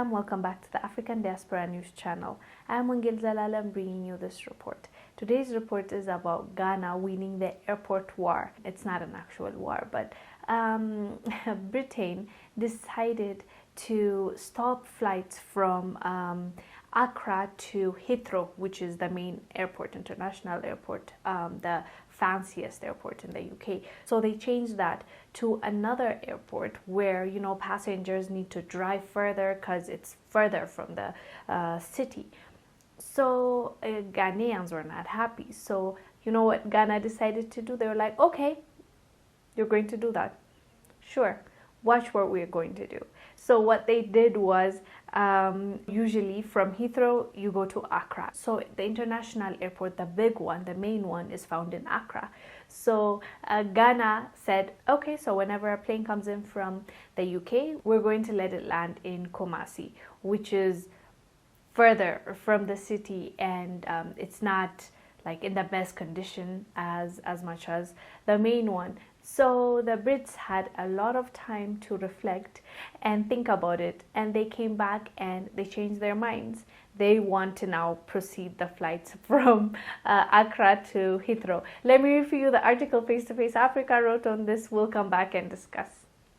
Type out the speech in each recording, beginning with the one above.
Assalamu, welcome back to the African Diaspora News channel. I am Wongel Zelalem bringing you this report. Today's report is about Ghana winning the airport war. It's not an actual war, but Britain decided to stop flights from Accra to Heathrow, which is the main airport, international airport, the fanciest airport in the UK. So they changed that to another airport where, you know, passengers need to drive further because it's further from the city. So Ghanaians were not happy. So you know what Ghana decided to do? They were like, okay, you're going to do that. Sure. Watch what we're going to do. So what they did was, usually from Heathrow, you go to Accra. So the international airport, the big one, the main one, is found in Accra. So Ghana said, okay, so whenever a plane comes in from the UK, we're going to let it land in Kumasi, which is further from the city, and it's not like in the best condition as much as the main one. So the Brits had a lot of time to reflect and think about it, and they came back and they changed their minds. They want to now proceed the flights from Accra to Heathrow. Let me read for you the article Face to Face Africa wrote on this. We'll come back and discuss.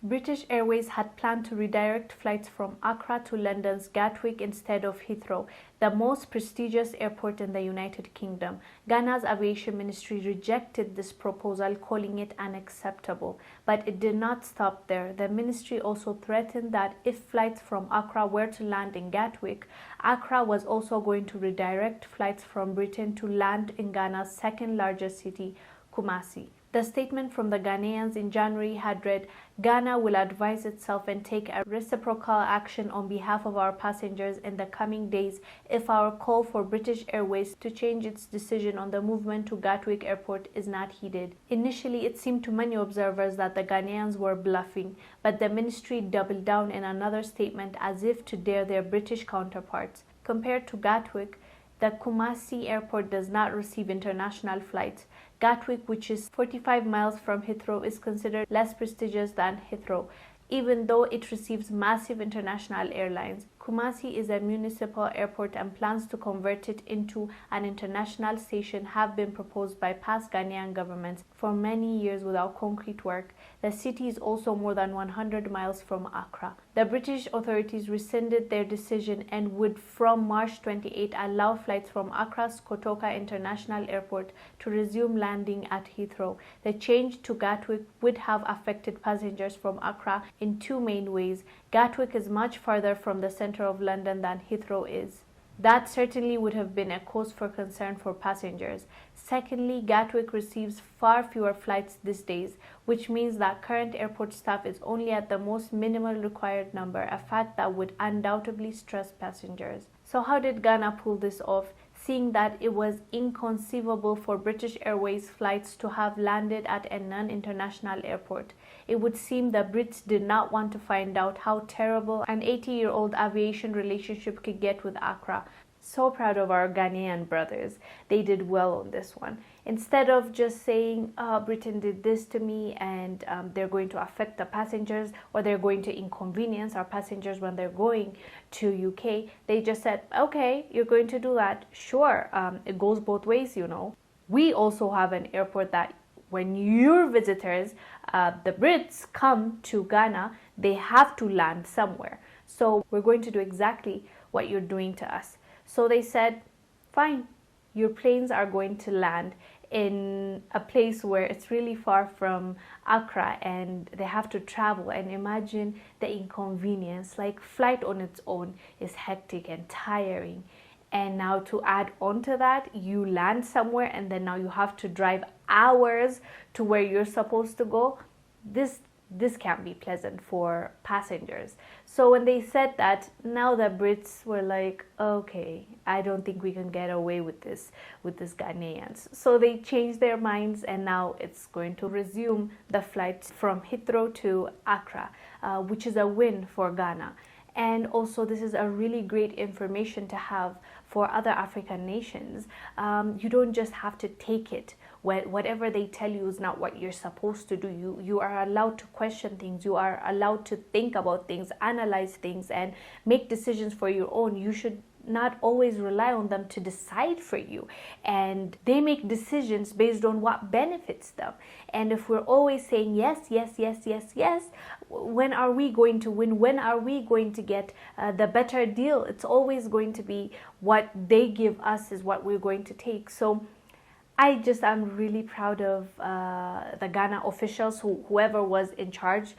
British Airways had planned to redirect flights from Accra to London's Gatwick instead of Heathrow, the most prestigious airport in the United Kingdom. Ghana's aviation ministry rejected this proposal, calling it unacceptable. But it did not stop there. The ministry also threatened that if flights from Accra were to land in Gatwick, Accra was also going to redirect flights from Britain to land in Ghana's second largest city, Kumasi. The statement from the Ghanaians in January had read, Ghana will advise itself and take a reciprocal action on behalf of our passengers in the coming days if our call for British Airways to change its decision on the movement to Gatwick Airport is not heeded. Initially, it seemed to many observers that the Ghanaians were bluffing, but the ministry doubled down in another statement as if to dare their British counterparts. Compared to Gatwick, the Kumasi airport does not receive international flights. Gatwick, which is 45 miles from Heathrow, is considered less prestigious than Heathrow, even though it receives massive international airlines. Kumasi is a municipal airport, and plans to convert it into an international station have been proposed by past Ghanaian governments for many years without concrete work. The city is also more than 100 miles from Accra. The British authorities rescinded their decision and would from March 28 allow flights from Accra's Kotoka International Airport to resume landing at Heathrow. The change to Gatwick would have affected passengers from Accra in two main ways. Gatwick is much farther from the center of London than Heathrow is. That certainly would have been a cause for concern for passengers. Secondly, Gatwick receives far fewer flights these days, which means that current airport staff is only at the most minimal required number, a fact that would undoubtedly stress passengers. So how did Ghana pull this off? Seeing that it was inconceivable for British Airways flights to have landed at a non-international airport. It would seem the Brits did not want to find out how terrible an 80-year-old aviation relationship could get with Accra. So proud of our Ghanaian brothers. They did well on this one. Instead of just saying, Britain did this to me and they're going to affect the passengers, or they're going to inconvenience our passengers when they're going to UK, they just said, okay, you're going to do that. Sure, it goes both ways, you know. We also have an airport that when your visitors, the Brits, come to Ghana, they have to land somewhere. So we're going to do exactly what you're doing to us. So they said, fine, your planes are going to land in a place where it's really far from Accra and they have to travel. And imagine the inconvenience. Like, flight on its own is hectic and tiring. And now to add on to that, you land somewhere and then now you have to drive hours to where you're supposed to go. This can't be pleasant for passengers. So when they said that, now the Brits were like, okay, I don't think we can get away with this Ghanaians. So they changed their minds, and now it's going to resume the flights from Heathrow to Accra, which is a win for Ghana. And also, this is a really great information to have for other African nations. You don't just have to take it whatever they tell you is not what you're supposed to do. You are allowed to question things. You are allowed to think about things, analyze things, and make decisions for your own. You should not always rely on them to decide for you, and they make decisions based on what benefits them. And if we're always saying yes, yes, yes, yes, yes, when are we going to win? When are we going to get the better deal? It's always going to be what they give us is what we're going to take. So I'm really proud of the Ghana officials, whoever was in charge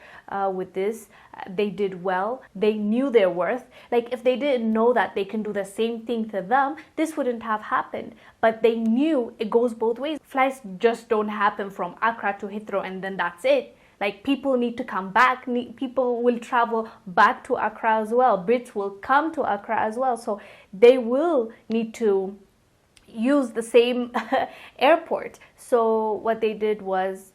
with this. They did well. They knew their worth. Like, if they didn't know that they can do the same thing to them, this wouldn't have happened. But they knew it goes both ways. Flights just don't happen from Accra to Heathrow and then that's it. Like, people need to come back. People will travel back to Accra as well. Brits will come to Accra as well. So they will need to use the same airport. So what they did was,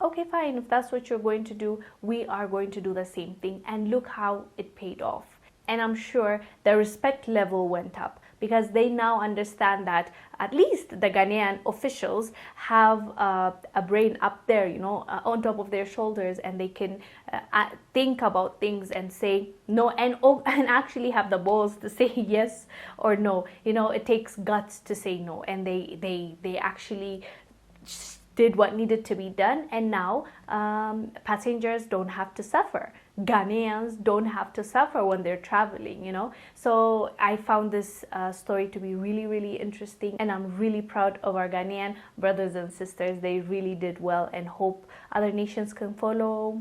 okay, fine, if that's what you're going to do, we are going to do the same thing. And look how it paid off. And I'm sure the respect level went up, because they now understand that at least the Ghanaian officials have a brain up there, on top of their shoulders, and they can think about things and say no, and actually have the balls to say yes or no. It takes guts to say no, and they actually did what needed to be done, and now passengers don't have to suffer. Ghanaians don't have to suffer when they're traveling, So I found this story to be really, really interesting, and I'm really proud of our Ghanaian brothers and sisters. They really did well, and hope other nations can follow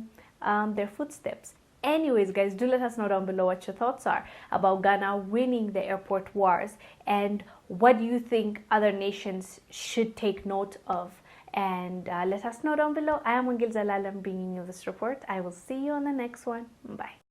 their footsteps. Anyways, guys, do let us know down below what your thoughts are about Ghana winning the airport wars, and what do you think other nations should take note of. And let us know down below. I am Wongel Zelalem bringing you this report. I will see you on the next one. Bye.